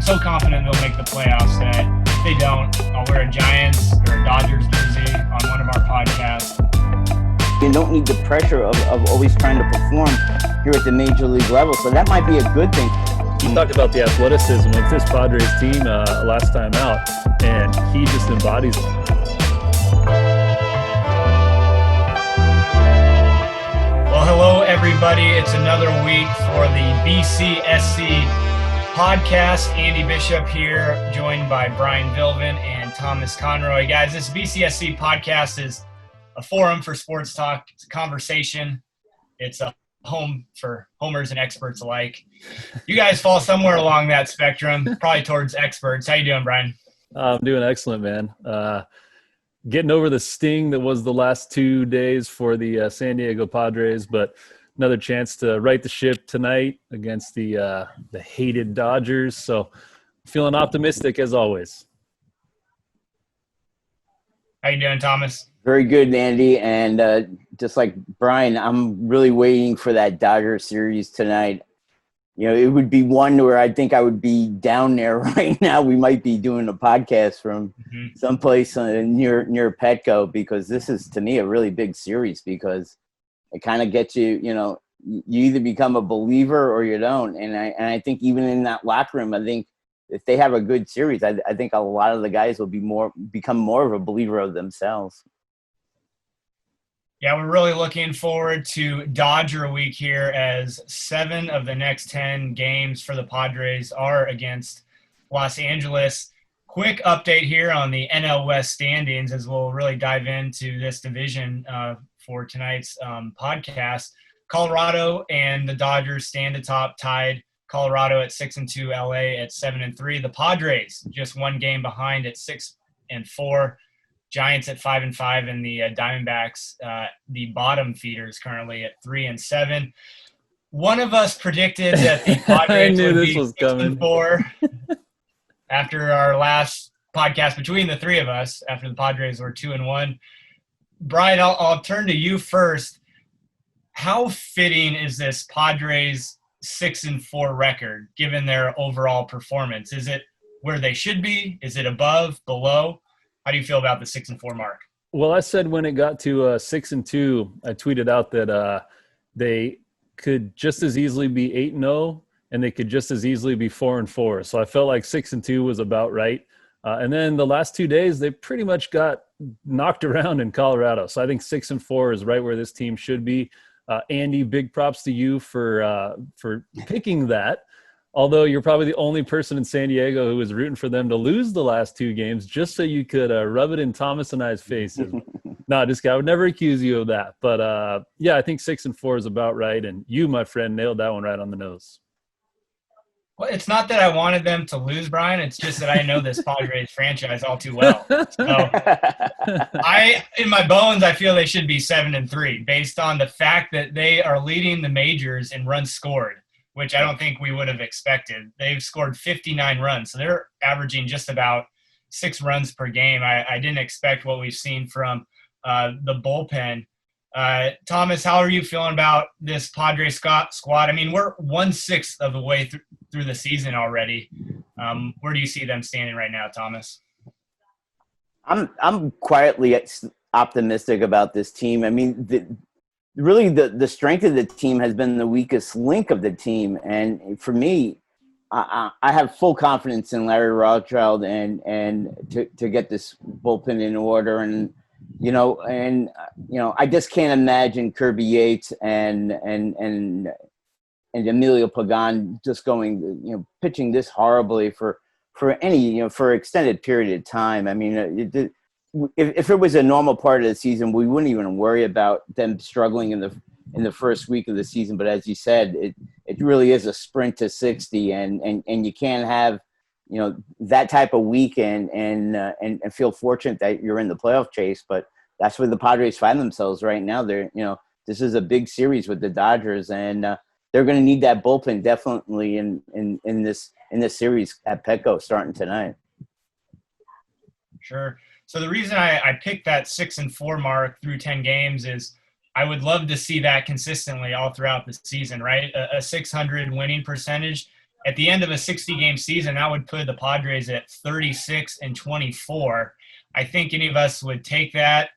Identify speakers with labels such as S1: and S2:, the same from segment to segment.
S1: so confident they'll make the playoffs that if they don't, I'll wear a Giants or a Dodgers jersey on one of our podcasts.
S2: You don't need the pressure of always trying to perform here at the major league level, so that might be a good thing.
S3: You talked about the athleticism of this Padres team last time out, and he just embodies it.
S1: Well, hello, everybody. It's another week for the BCSC Podcast. Andy Bishop here, joined by Brian Vilvin and Thomas Conroy. Guys, this BCSC Podcast is a forum for sports talk. It's a conversation. It's a home for homers and experts alike. You guys fall somewhere along that spectrum, probably towards experts. How you doing, Brian?
S3: I'm doing excellent, man. Getting over the sting that was the last 2 days for the San Diego Padres, but another chance to right the ship tonight against the hated Dodgers. So feeling optimistic as always.
S1: How you doing, Thomas?
S2: Very good, Andy. And just like Brian, I'm really waiting for that Dodger series tonight. You know, it would be one where I think I would be down there right now. We might be doing a podcast from someplace near Petco, because this is, to me, a really big series, because it kind of gets you, you know, you either become a believer or you don't. And I think even in that locker room, I think if they have a good series, I think a lot of the guys will become more of a believer of themselves.
S1: Yeah, we're really looking forward to Dodger Week here, as 7 of the next 10 games for the Padres are against Los Angeles. Quick update here on the NL West standings, as we'll really dive into this division for tonight's podcast. Colorado and the Dodgers stand atop, tied. Colorado at 6-2, LA at 7-3. The Padres just one game behind at 6-4. Giants at 5-5, and the Diamondbacks, the bottom feeders, currently at 3-7. One of us predicted that the Padres would be 6-4 after our last podcast between the three of us, after the Padres were 2-1. Brian, I'll turn to you first. How fitting is this Padres 6-4 record, given their overall performance? Is it where they should be? Is it above, below? How do you feel about the 6-4 mark?
S3: Well, I said when it got to 6-2, I tweeted out that they could just as easily be 8-0, and they could just as easily be 4-4. So I felt like 6-2 was about right. And then the last 2 days, they pretty much got knocked around in Colorado. So I think 6-4 is right where this team should be. Andy, big props to you for picking that. Although you're probably the only person in San Diego who was rooting for them to lose the last 2 games just so you could rub it in Thomas and I's faces. No, just I would never accuse you of that. But, yeah, I think 6-4 is about right. And you, my friend, nailed that one right on the nose.
S1: Well, it's not that I wanted them to lose, Brian. It's just that I know this Padres franchise all too well. So in my bones, I feel they should be 7-3 based on the fact that they are leading the majors in runs scored, which I don't think we would have expected. They've scored 59 runs, so they're averaging just about 6 runs per game. I didn't expect what we've seen from the bullpen. Thomas, how are you feeling about this Padres squad? I mean, we're 1/6 of the way through the season already. Where do you see them standing right now, Thomas?
S2: I'm quietly optimistic about this team. I mean, really the strength of the team has been the weakest link of the team. And for me, I have full confidence in Larry Rothschild and to get this bullpen in order. And, I just can't imagine Kirby Yates and Emilio Pagan just going, pitching this horribly for any, for an extended period of time. I mean, if it was a normal part of the season, we wouldn't even worry about them struggling in the first week of the season. But as you said, it really is a sprint to 60, and you can't have that type of week and feel fortunate that you're in the playoff chase. But that's where the Padres find themselves right now. They're this is a big series with the Dodgers, and they're going to need that bullpen definitely in this series at Petco starting tonight.
S1: Sure. So the reason I picked that 6-4 mark through 10 games is I would love to see that consistently all throughout the season, right? A 600 winning percentage at the end of a 60-game season, that would put the Padres at 36-24. I think any of us would take that.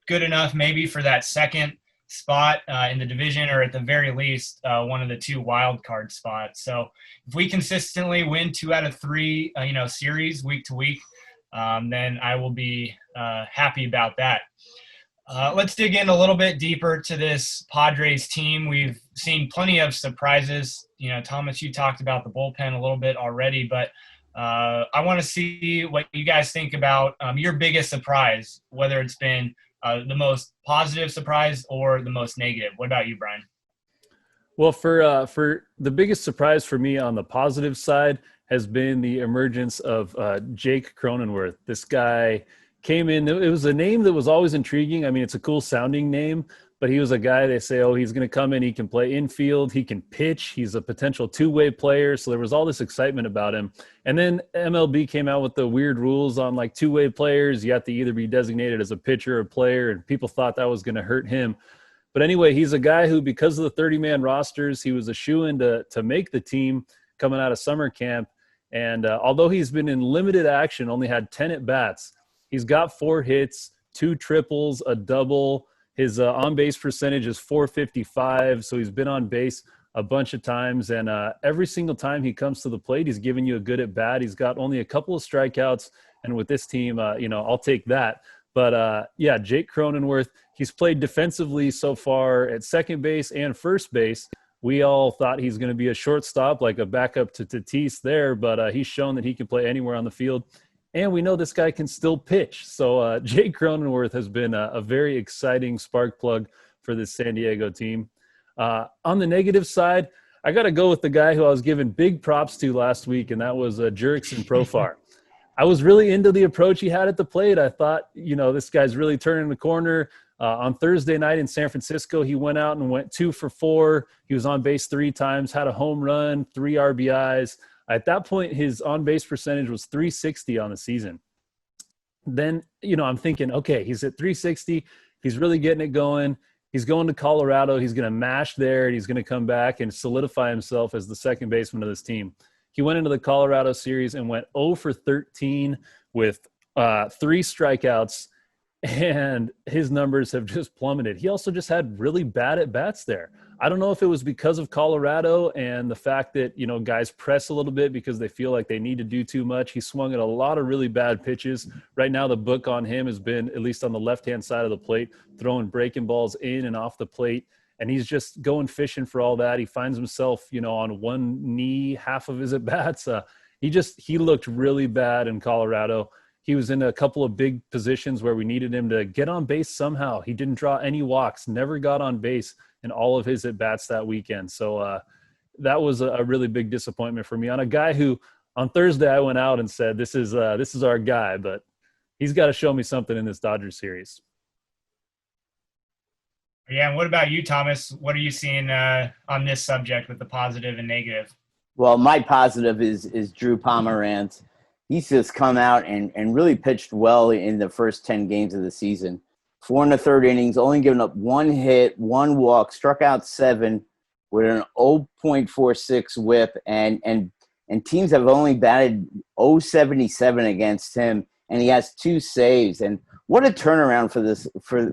S1: Good enough maybe for that second spot in the division, or at the very least one of the 2 wild card spots. So if we consistently win 2 out of 3 series week to week, then I will be happy about that. Let's dig in a little bit deeper to this Padres team. We've seen plenty of surprises. Thomas, you talked about the bullpen a little bit already, but I want to see what you guys think about your biggest surprise, whether it's been the most positive surprise or the most negative. What about you, Brian?
S3: Well, for the biggest surprise for me on the positive side has been the emergence of Jake Cronenworth. This guy came in. It was a name that was always intriguing. I mean, it's a cool sounding name, but he was a guy they say, oh, he's going to come in. He can play infield. He can pitch. He's a potential 2-way player. So there was all this excitement about him. And then MLB came out with the weird rules on like 2-way players. You have to either be designated as a pitcher or player, and people thought that was going to hurt him. But anyway, he's a guy who, because of the 30-man rosters, he was a shoo-in to make the team coming out of summer camp. And although he's been in limited action, only had 10 at-bats, he's got 4 hits, 2 triples, a double. His on-base percentage is .455, so he's been on base a bunch of times. And every single time he comes to the plate, he's giving you a good at-bat. He's got only a couple of strikeouts, and with this team, I'll take that. But, Jake Cronenworth, he's played defensively so far at second base and first base. We all thought he's going to be a shortstop, like a backup to Tatis there, but he's shown that he can play anywhere on the field. And we know this guy can still pitch. So Jake Cronenworth has been a very exciting spark plug for this San Diego team. On the negative side, I got to go with the guy who I was giving big props to last week, and that was Jurickson Profar. I was really into the approach he had at the plate. I thought, this guy's really turning the corner. On Thursday night in San Francisco, he went out and went 2 for 4. He was on base 3 times, had a home run, 3 RBIs. At that point, his on-base percentage was .360 on the season. Then, I'm thinking, okay, he's at .360. He's really getting it going. He's going to Colorado. He's going to mash there, and he's going to come back and solidify himself as the second baseman of this team. He went into the Colorado series and went 0 for 13 with 3 strikeouts, and his numbers have just plummeted. He also just had really bad at-bats there. I don't know if it was because of Colorado and the fact that, guys press a little bit because they feel like they need to do too much. He swung at a lot of really bad pitches. Right now, the book on him has been, at least on the left-hand side of the plate, throwing breaking balls in and off the plate. And he's just going fishing for all that. He finds himself, on one knee, half of his at-bats. He looked really bad in Colorado. He was in a couple of big positions where we needed him to get on base somehow. He didn't draw any walks, never got on base in all of his at-bats that weekend. So that was a really big disappointment for me on a guy who on Thursday I went out and said, this is our guy, but he's got to show me something in this Dodgers series.
S1: Yeah, and what about you, Thomas? What are you seeing on this subject with the positive and negative?
S2: Well, my positive is Drew Pomeranz. He's just come out and really pitched well in the first 10 games of the season. 4 1/3 innings, only given up 1 hit, 1 walk, struck out 7 with an 0.46 whip, and teams have only batted 0.77 against him, and he has 2 saves. And what a turnaround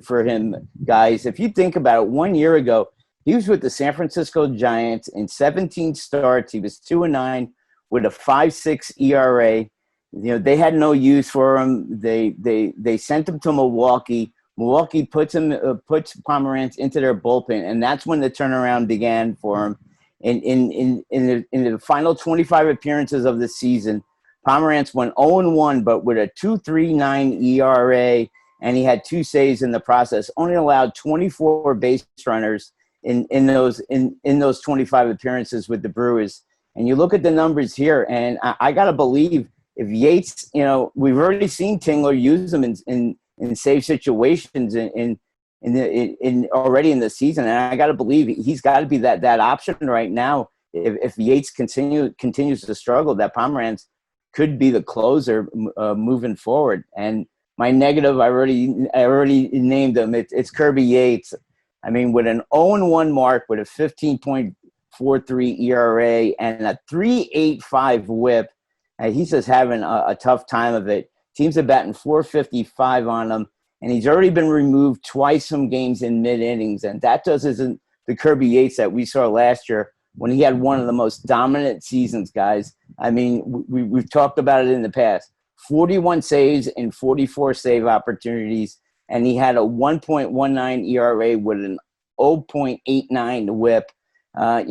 S2: for him, guys. If you think about it, 1 year ago, he was with the San Francisco Giants in 17 starts. He was 2-9 with a 5.6 ERA. They had no use for him. They sent him to Milwaukee. Milwaukee puts Pomeranz into their bullpen, and that's when the turnaround began for him. In the final 25 appearances of the season, Pomeranz went 0-1, but with a 2.39 ERA, and he had 2 saves in the process. Only allowed 24 base runners in those 25 appearances with the Brewers. And you look at the numbers here, and I gotta believe if Yates, we've already seen Tingler use them in save situations in already in the season, and I got to believe he's got to be that option right now. If Yates continues to struggle, that Pomeranz could be the closer moving forward. And my negative, I already named him. It's Kirby Yates. I mean, with an 0-1 mark with a 4.43 ERA, and a 3.85 WHIP. He's just having a tough time of it. Teams are batting 455 on him, and he's already been removed twice from games in mid-innings, and that just isn't the Kirby Yates that we saw last year when he had one of the most dominant seasons, guys. I mean, we've talked about it in the past. 41 saves and 44 save opportunities, and he had a 1.19 ERA with an 0.89 WHIP. I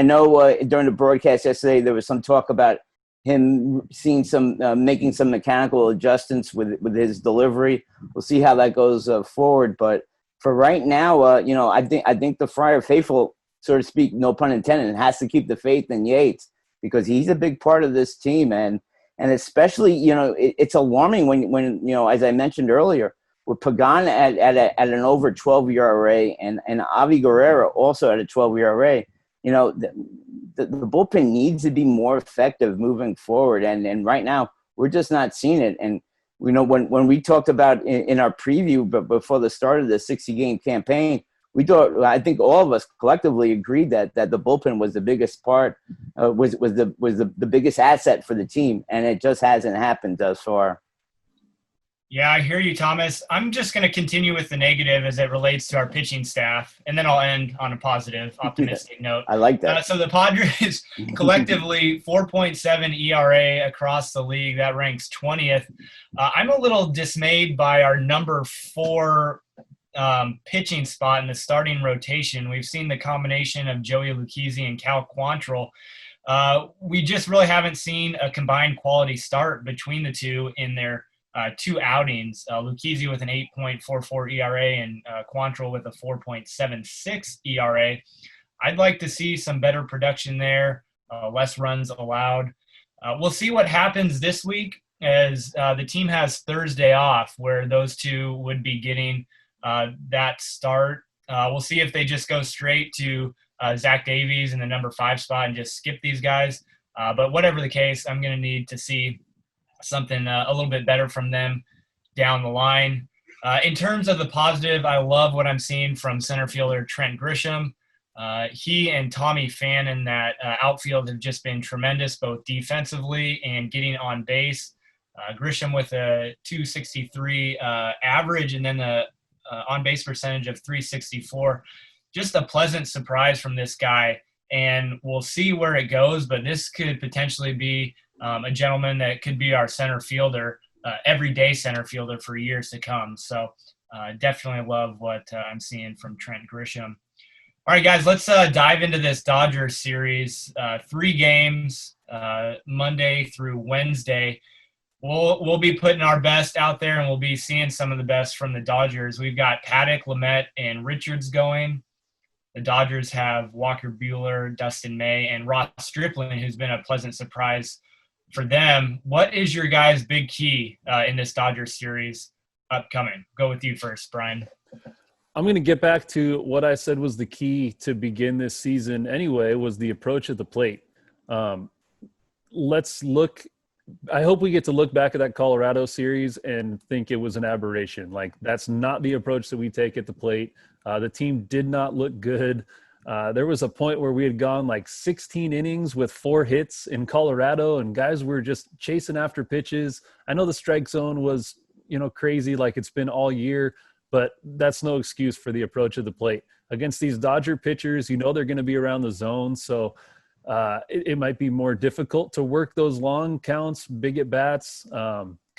S2: know during the broadcast yesterday there was some talk about him seeing some making some mechanical adjustments with his delivery. We'll see how that goes forward. But for right now, I think the Friar faithful, so to speak, no pun intended, has to keep the faith in Yates because he's a big part of this team, and especially it's alarming when as I mentioned earlier, with Pagan at an over 12 ERA and Avi Guerrero also at a 12 ERA, the bullpen needs to be more effective moving forward. And right now we're just not seeing it. And, when we talked about in our preview, but before the start of the 60-game campaign, I think all of us collectively agreed that the bullpen was the biggest part, was the biggest asset for the team. And it just hasn't happened thus far.
S1: Yeah, I hear you, Thomas. I'm just going to continue with the negative as it relates to our pitching staff, and then I'll end on a positive, optimistic note.
S2: I like that.
S1: So the Padres collectively 4.7 ERA across the league. That ranks 20th. I'm a little dismayed by our number 4 pitching spot in the starting rotation. We've seen the combination of Joey Lucchesi and Cal Quantrill. We just really haven't seen a combined quality start between the two in their 2 outings. Lucchesi with an 8.44 ERA and Quantrill with a 4.76 ERA. I'd like to see some better production there, less runs allowed. We'll see what happens this week as the team has Thursday off where those two would be getting that start. We'll see if they just go straight to Zach Davies in the number 5 spot and just skip these guys. But whatever the case, I'm going to need to see something a little bit better from them down the line. In terms of the positive, I love what I'm seeing from center fielder Trent Grisham. He and Tommy Pham in that outfield have just been tremendous, both defensively and getting on base. Grisham with a 263 average and then a on-base percentage of 364. Just a pleasant surprise from this guy, and we'll see where it goes, but this could potentially be a gentleman that could be our center fielder, everyday center fielder for years to come. So definitely love what I'm seeing from Trent Grisham. All right, guys, let's dive into this Dodgers series. 3 games, Monday through Wednesday. We'll be putting our best out there, and we'll be seeing some of the best from the Dodgers. We've got Paddock, Lamet, and Richards going. The Dodgers have Walker Buehler, Dustin May, and Ross Stripling, who's been a pleasant surprise for them. What is your guys' big key in this Dodgers series upcoming? Go with you first, Brian.
S3: I'm going to get back to what I said was the key to begin this season anyway, was the approach at the plate. Let's look – I hope we get to look back at that Colorado series and think it was an aberration. Like, that's not the approach that we take at the plate. The team did not look good. There was a point where we had gone like 16 innings with 4 hits in Colorado, and guys were just chasing after pitches. I know the strike zone was, crazy like it's been all year, but that's no excuse for the approach of the plate. Against these Dodger pitchers, they're going to be around the zone, so it might be more difficult to work those long counts, big at bats,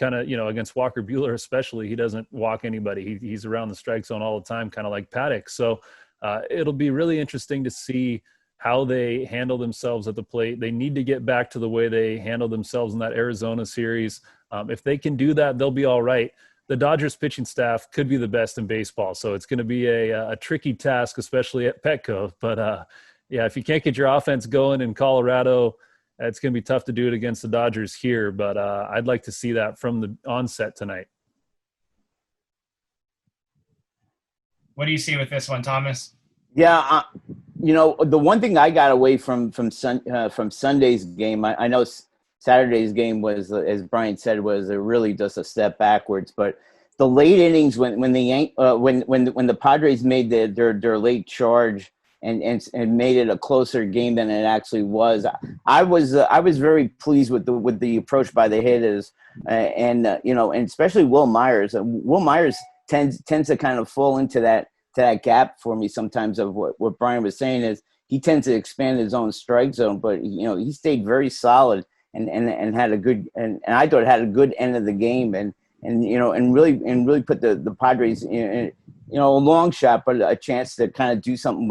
S3: against Walker Buehler especially. He doesn't walk anybody. He's around the strike zone all the time, kind of like Paddock. So it'll be really interesting to see how they handle themselves at the plate. They need to get back to the way they handled themselves in that Arizona series. If they can do that, they'll be all right. The Dodgers pitching staff could be the best in baseball, so it's going to be a tricky task, especially at Petco. But yeah, if you can't get your offense going in Colorado, it's going to be tough to do it against the Dodgers here. But I'd like to see that from the onset tonight.
S1: What do you see with this one, Thomas?
S2: Yeah, the one thing I got away from Sunday's game, I know Saturday's game was, as Brian said, was really just a step backwards. But the late innings when the Padres made their late charge and made it a closer game than it actually was. I was very pleased with the approach by the hitters, and especially Will Myers. Will Myers tends to kind of fall into that gap for me sometimes of what Brian was saying is he tends to expand his own strike zone, but he stayed very solid and had a good and I thought had a good end of the game and really put the Padres in a long shot, but a chance to kind of do something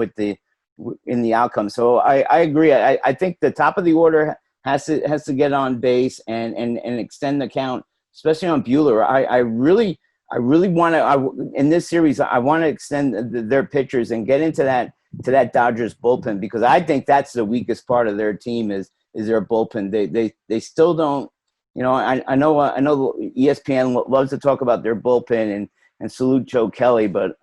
S2: in the outcome. So I agree. I think the top of the order has to get on base and extend the count, especially on Buehler. I really want to in this series. I want to extend their pitchers and get into that Dodgers bullpen, because I think that's the weakest part of their team is their bullpen. They still don't. I know ESPN loves to talk about their bullpen and salute Joe Kelly, but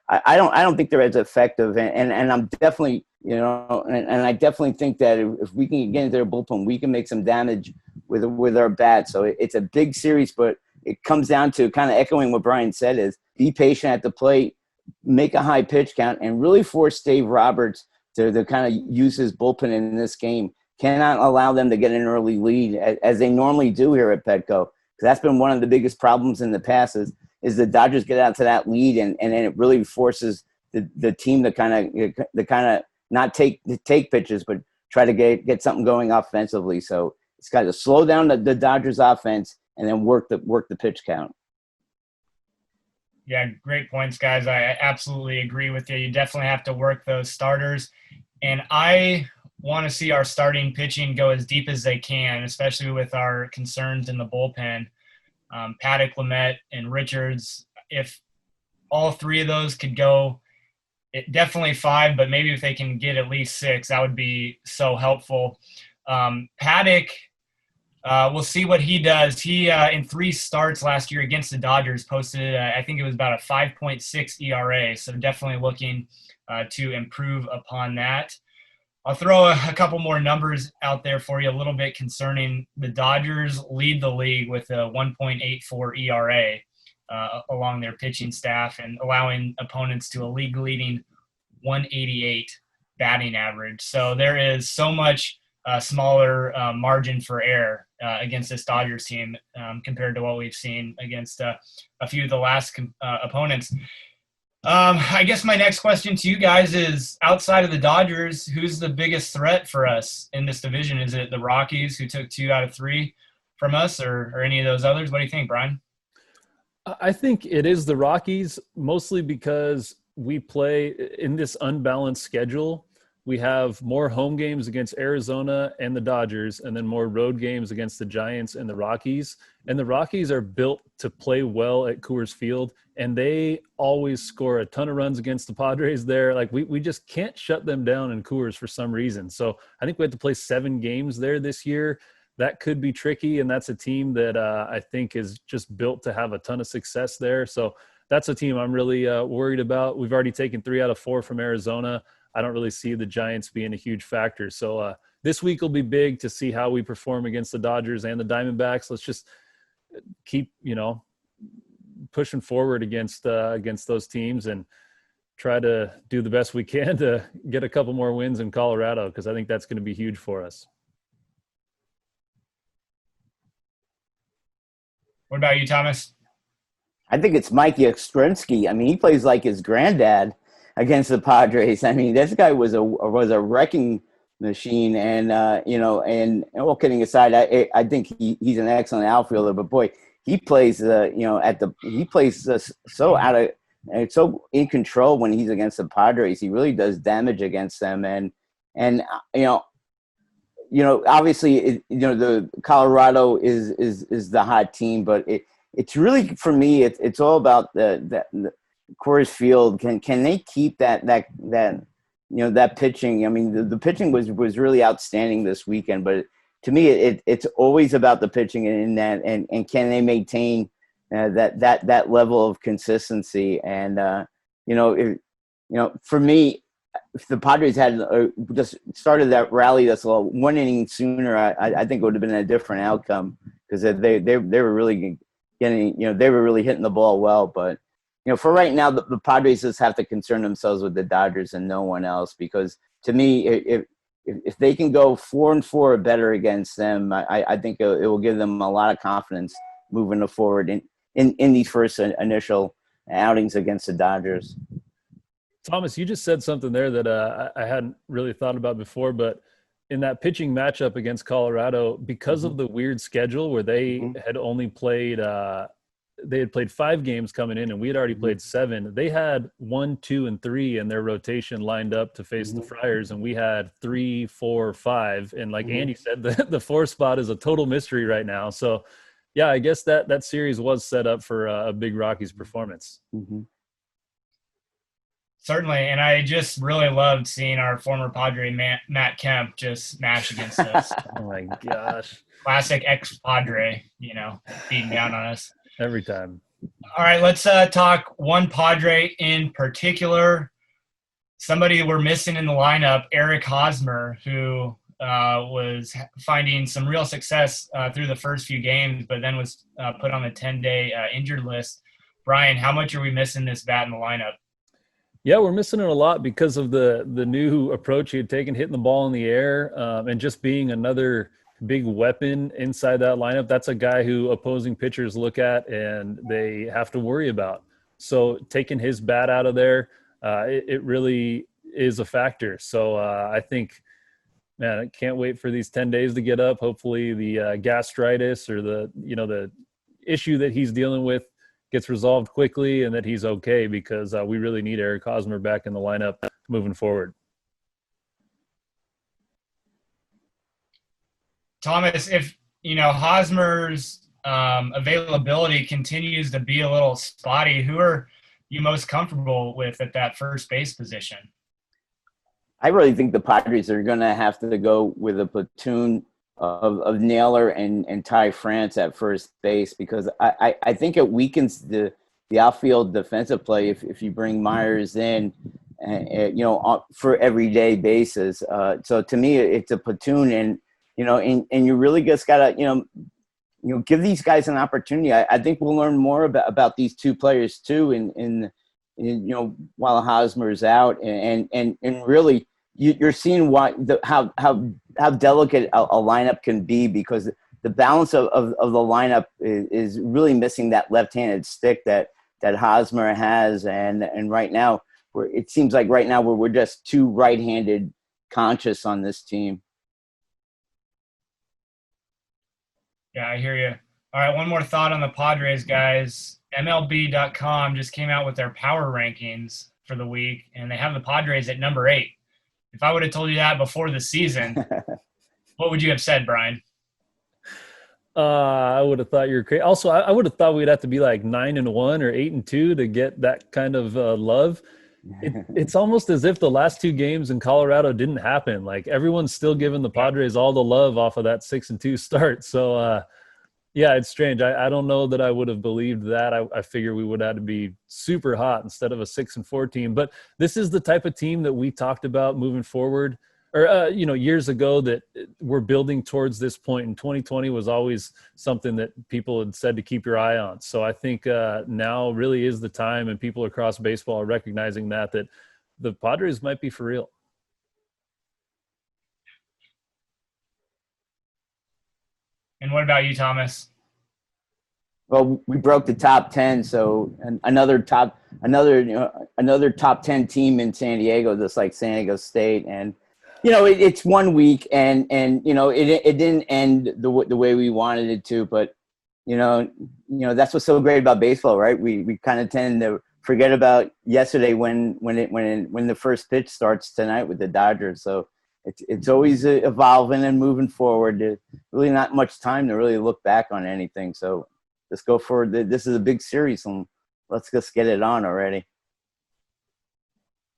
S2: I don't think they're as effective. And I'm definitely and I definitely think that if we can get into their bullpen, we can make some damage with our bats. So it's a big series, but it comes down to kind of echoing what Brian said is be patient at the plate, make a high pitch count, and really force Dave Roberts to kind of use his bullpen in this game. Cannot allow them to get an early lead as they normally do here at Petco. Because that's been one of the biggest problems in the past is the Dodgers get out to that lead and then it really forces the team to kind of not take pitches, but try to get something going offensively. So it's got to slow down the Dodgers offense and then work the pitch count.
S1: Yeah, great points, guys. I absolutely agree with you. You definitely have to work those starters. And I want to see our starting pitching go as deep as they can, especially with our concerns in the bullpen. Paddock, Lamet, and Richards, if all three of those could go, definitely 5, but maybe if they can get at least 6, that would be so helpful. Paddock, we'll see what he does. He, in 3 starts last year against the Dodgers, posted, I think it was about a 5.6 ERA, so definitely looking to improve upon that. I'll throw a couple more numbers out there for you a little bit concerning the Dodgers lead the league with a 1.84 ERA along their pitching staff and allowing opponents to a league-leading 188 batting average. So there is so much smaller margin for error against this Dodgers team compared to what we've seen against a few of the last opponents. I guess my next question to you guys is, outside of the Dodgers, who's the biggest threat for us in this division? Is it the Rockies, who took 2 out of 3 from us, or any of those others? What do you think, Brian?
S3: I think it is the Rockies, mostly because we play in this unbalanced schedule. We have more home games against Arizona and the Dodgers, and then more road games against the Giants and the Rockies. And the Rockies are built to play well at Coors Field, and they always score a ton of runs against the Padres there. Like we just can't shut them down in Coors for some reason. So I think we have to play 7 games there this year. That could be tricky, and that's a team that I think is just built to have a ton of success there. So that's a team I'm really worried about. We've already taken 3 out of 4 from Arizona. I don't really see the Giants being a huge factor. So this week will be big to see how we perform against the Dodgers and the Diamondbacks. Let's just keep, pushing forward against those teams and try to do the best we can to get a couple more wins in Colorado, because I think that's going to be huge for us.
S1: What about you, Thomas?
S2: I think it's Mikey Yastrzemski. I mean, he plays like his granddad against the Padres. I mean, this guy was a wrecking machine, and and all kidding aside, I think he's an excellent outfielder. But boy, he plays so in control when he's against the Padres. He really does damage against them, and obviously the Colorado is the hot team, but it's really, for me, it's all about the Coors Field. Can they keep that pitching? I mean, the pitching was really outstanding this weekend, but to me, it's always about the pitching and can they maintain that level of consistency? And for me, if the Padres had just started that rally that's 1 inning sooner, I think it would have been a different outcome, because they were really getting, they were really hitting the ball well. But for right now, the Padres just have to concern themselves with the Dodgers and no one else, because to me, if they can go 4-4 or better against them, I think it will give them a lot of confidence moving forward in these first initial outings against the Dodgers.
S3: Thomas, you just said something there that I hadn't really thought about before, but in that pitching matchup against Colorado, because of the weird schedule where they had only played they had played 5 games coming in and we had already played 7. They had 1, 2, and 3 in their rotation lined up to face the Friars, and we had 3, 4, 5. And like Andy said, the 4 spot is a total mystery right now. So yeah, I guess that series was set up for a big Rockies performance.
S1: Certainly, and I just really loved seeing our former Padre Matt Kemp just smash against us.
S3: Oh my gosh.
S1: Classic ex-Padre, beating down on us.
S3: Every time.
S1: All right, let's talk one Padre in particular. Somebody we're missing in the lineup, Eric Hosmer, who was finding some real success through the first few games, but then was put on the 10-day injured list. Brian, how much are we missing this bat in the lineup?
S3: Yeah, we're missing it a lot because of the new approach he had taken, hitting the ball in the air, and just being another big weapon inside that lineup. That's a guy who opposing pitchers look at and they have to worry about. So taking his bat out of there, it really is a factor. So I think, man, I can't wait for these 10 days to get up. Hopefully the gastritis or the issue that he's dealing with gets resolved quickly and that he's okay, because we really need Eric Hosmer back in the lineup moving forward.
S1: Thomas, if Hosmer's availability continues to be a little spotty, who are you most comfortable with at that first base position?
S2: I really think the Padres are going to have to go with a platoon of Naylor and Ty France at first base, because I think it weakens the outfield defensive play if you bring Myers in, for everyday basis. So to me, it's a platoon, and you really just gotta give these guys an opportunity. I think we'll learn more about these two players too, in while Hosmer's out, and really you're seeing how delicate a lineup can be, because the balance of the lineup is really missing that left-handed stick that Hosmer has, and right now it seems like we're just too right-handed conscious on this team.
S1: Yeah, I hear you. All right, one more thought on the Padres, guys. MLB.com just came out with their power rankings for the week, and they have the Padres at number 8. If I would have told you that before the season, what would you have said, Brian?
S3: I would have thought you were crazy. Also, I would have thought we'd have to be like 9-1 or 8-2 to get that kind of love. It's almost as if the last 2 games in Colorado didn't happen. Like, everyone's still giving the Padres all the love off of that 6-2 start. So, yeah, it's strange. I don't know that I would have believed that. I figure we would have to be super hot instead of a 6-4 team. But this is the type of team that we talked about moving forward, or years ago, that we're building towards this point. And 2020 was always something that people had said to keep your eye on. So I think now really is the time, and people across baseball are recognizing that the Padres might be for real.
S1: And what about you, Thomas?
S2: Well, we broke the top 10, so another top 10 team in San Diego, just like San Diego State, and it's 1 week, and it didn't end the way we wanted it to, but that's what's so great about baseball, right? We kind of tend to forget about yesterday when the first pitch starts tonight with the Dodgers. So it's always evolving and moving forward. There's really not much time to really look back on anything. So let's go forward. This is a big series, and let's just get it on already.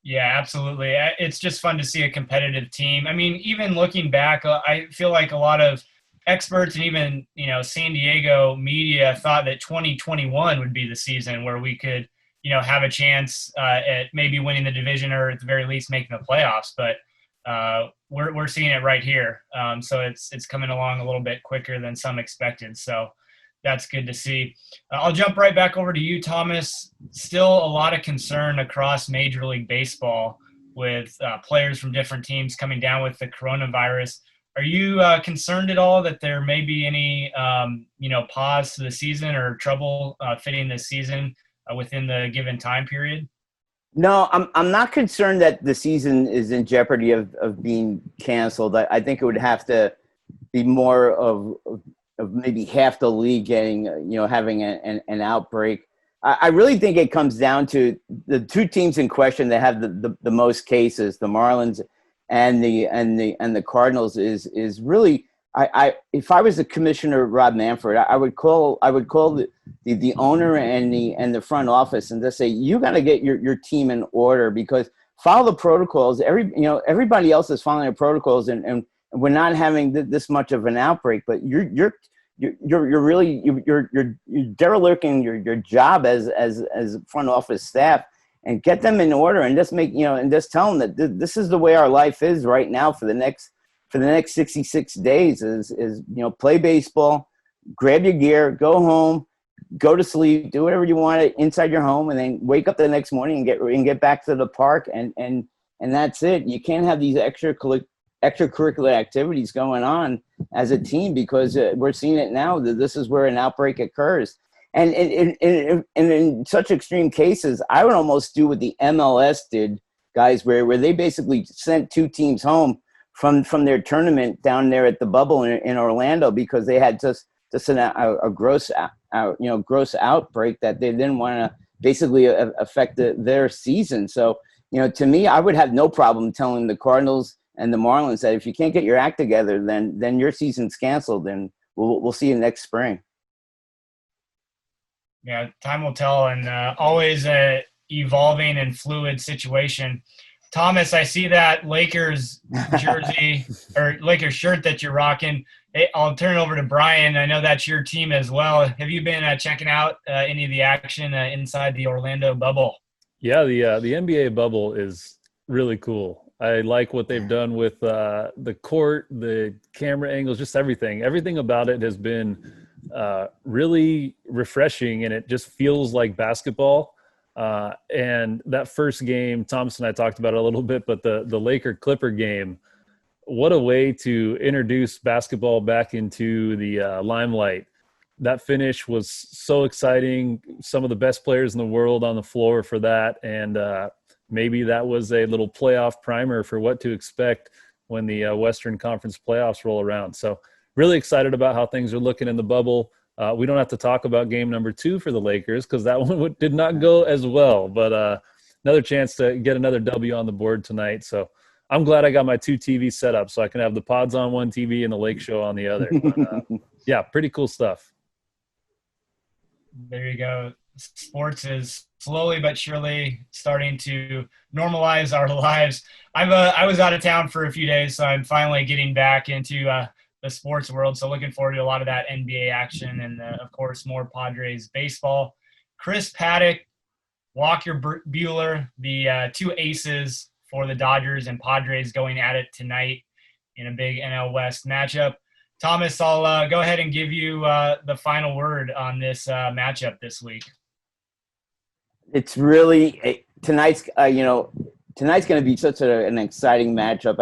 S1: Yeah, absolutely. It's just fun to see a competitive team. I mean, even looking back, I feel like a lot of experts and even, San Diego media thought that 2021 would be the season where we could, have a chance at maybe winning the division, or at the very least making the playoffs. But we're seeing it right here. So it's coming along a little bit quicker than some expected. So That's good to see. I'll jump right back over to you, Thomas. Still a lot of concern across Major League Baseball with players from different teams coming down with the coronavirus. Are you concerned at all that there may be any, pause to the season or trouble fitting the season within the given time period?
S2: No, I'm not concerned that the season is in jeopardy of being canceled. I think it would have to be more of maybe half the league getting, having an outbreak. I really think it comes down to the two teams in question that have the most cases, the Marlins and the Cardinals. Is really, if I was the commissioner, Rob Manfred, I would call the owner and the front office and just say, you got to get your team in order, because follow the protocols. Everybody else is following the protocols, and we're not having this much of an outbreak, but you're really derelicting your job as front office staff, and get them in order, and just and just tell them that this is the way our life is right now for the next 66 days is play baseball, grab your gear, go home, go to sleep, do whatever you want inside your home, and then wake up the next morning and get back to the park, and that's it. You can't have these extracurricular activities going on as a team, because we're seeing it now that this is where an outbreak occurs. And in such extreme cases, I would almost do what the MLS did, guys, where they basically sent two teams home from their tournament down there at the bubble in Orlando, because they had just a gross outbreak that they didn't want to basically affect their season. So, to me, I would have no problem telling the Cardinals and the Marlins that if you can't get your act together, then your season's canceled, and we'll see you next spring.
S1: Yeah, time will tell, and always a evolving and fluid situation. Thomas, I see that Lakers jersey or Lakers shirt that you're rocking. Hey, I'll turn it over to Brian. I know that's your team as well. Have you been checking out any of the action inside the Orlando bubble?
S3: Yeah, the NBA bubble is really cool. I like what they've done with the court, the camera angles, just everything. Everything about it has been really refreshing, and it just feels like basketball. And that first game, Thomas and I talked about it a little bit, but the Laker-Clipper game, what a way to introduce basketball back into the limelight. That finish was so exciting. Some of the best players in the world on the floor for that, and maybe that was a little playoff primer for what to expect when the Western Conference playoffs roll around. So really excited about how things are looking in the bubble. We don't have to talk about game number 2 for the Lakers, because that one did not go as well. But another chance to get another W on the board tonight. So I'm glad I got my 2 TVs set up so I can have the Pods on one TV and the Lake Show on the other. But, yeah, pretty cool stuff.
S1: There you go. Sports is slowly but surely starting to normalize our lives. I was out of town for a few days, so I'm finally getting back into the sports world. So looking forward to a lot of that NBA action and, of course, more Padres baseball. Chris Paddock, Walker Buehler, the 2 aces for the Dodgers and Padres going at it tonight in a big NL West matchup. Thomas, I'll go ahead and give you the final word on this matchup this week.
S2: It's really tonight's going to be such an exciting matchup.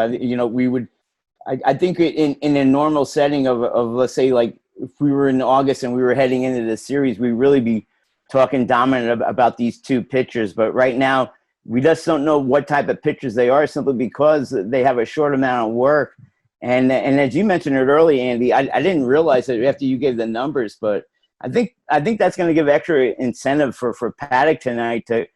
S2: I think in a normal setting of let's say, like, if we were in August and we were heading into the series, we'd really be talking dominant about these 2 pitchers. But right now, we just don't know what type of pitchers they are, simply because they have a short amount of work. And as you mentioned it early, Andy, I didn't realize it after you gave the numbers, but I think that's going to give extra incentive for Paddock tonight to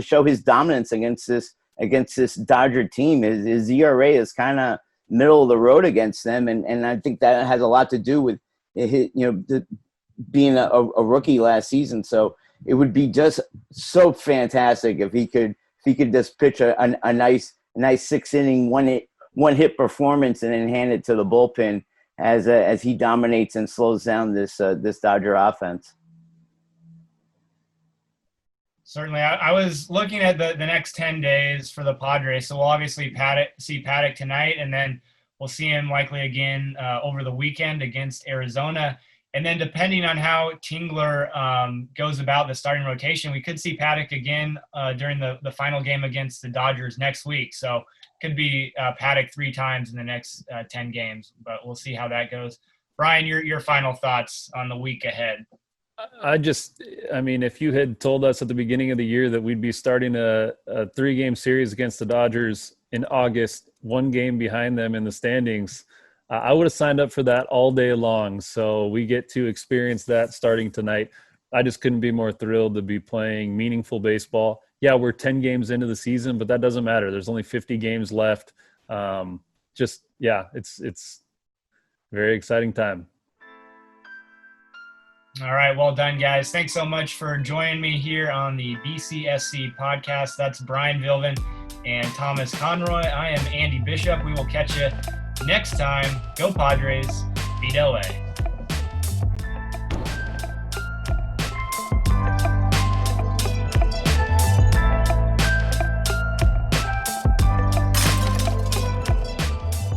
S2: show his dominance against this Dodger team. His ERA is kind of middle of the road against them, and I think that has a lot to do with being a rookie last season. So it would be just so fantastic if he could just pitch a nice 6-inning one hit performance and then hand it to the bullpen as he dominates and slows down this Dodger offense.
S1: Certainly. I was looking at the next 10 days for the Padres. So we'll obviously see Paddock tonight, and then we'll see him likely again over the weekend against Arizona. And then depending on how Tingler goes about the starting rotation, we could see Paddock again during the final game against the Dodgers next week. So could be Paddock 3 times in the next 10 games, but we'll see how that goes. Brian, your final thoughts on the week ahead.
S3: I mean, if you had told us at the beginning of the year that we'd be starting a 3-game series against the Dodgers in August, 1 game behind them in the standings, I would have signed up for that all day long. So we get to experience that starting tonight. I just couldn't be more thrilled to be playing meaningful baseball. Yeah, we're 10 games into the season, but that doesn't matter. There's only 50 games left. It's a very exciting time.
S1: All right, well done, guys. Thanks so much for joining me here on the BCSC Podcast. That's Brian Vilvin and Thomas Conroy. I am Andy Bishop. We will catch you next time. Go Padres. Beat LA.